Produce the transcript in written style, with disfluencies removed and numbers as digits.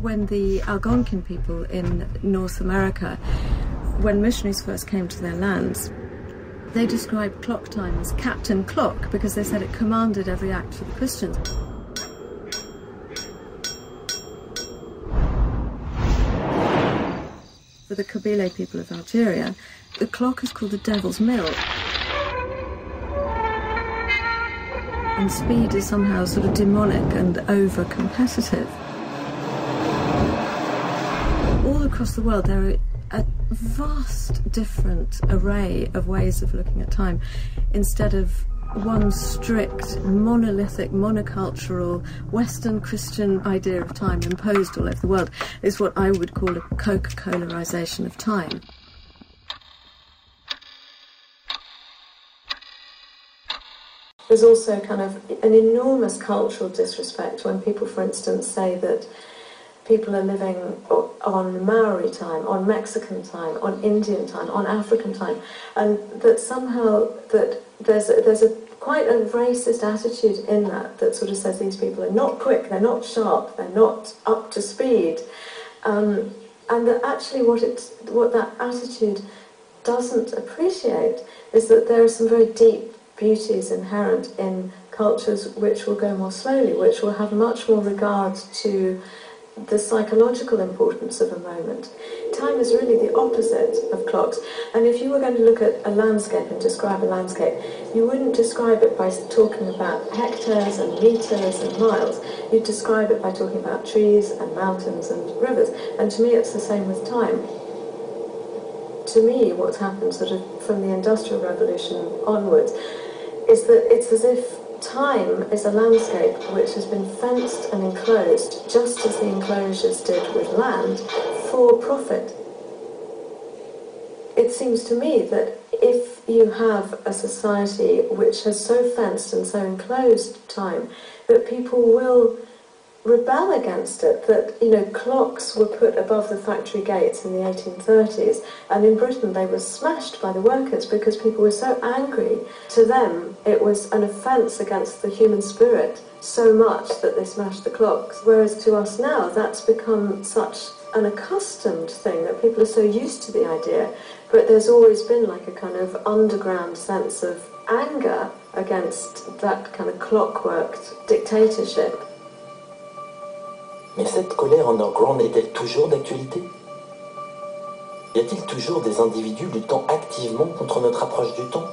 When the Algonquin people in North America, when missionaries first came to their lands, they described clock time as Captain Clock because they said it commanded every act for the Christians. For the Kabyle people of Algeria, the clock is called the Devil's Mill. And speed is somehow sort of demonic and over-competitive. All across the world there are a vast different array of ways of looking at time. Instead of one strict, monolithic, monocultural, Western Christian idea of time imposed all over the world, is what I would call a Coca-Colarization of time. There's also kind of an enormous cultural disrespect when people, for instance, say that people are living on Maori time, on Mexican time, on Indian time, on African time, and that somehow that there's a quite a racist attitude in that sort of says these people are not quick, they're not sharp, they're not up to speed, and that actually what that attitude doesn't appreciate is that there are some very deep beauties inherent in cultures which will go more slowly, which will have much more regard to the psychological importance of a moment. Time is really the opposite of clocks, and if you were going to look at a landscape and describe a landscape, you wouldn't describe it by talking about hectares and meters and miles. You'd describe it by talking about trees and mountains and rivers, and to me it's the same with time. To me, what's happened sort of from the Industrial Revolution onwards is that it's as if time is a landscape which has been fenced and enclosed, just as the enclosures did with land, for profit. It seems to me that if you have a society which has so fenced and so enclosed time, that people will rebel against it, that, you know, clocks were put above the factory gates in the 1830s, and in Britain they were smashed by the workers because people were so angry. To them it was an offence against the human spirit so much that they smashed the clocks, whereas to us now that's become such an accustomed thing that people are so used to the idea, but there's always been like a kind of underground sense of anger against that kind of clockworked dictatorship. Mais cette colère underground est-elle toujours d'actualité? Y a-t-il toujours des individus luttant activement contre notre approche du temps?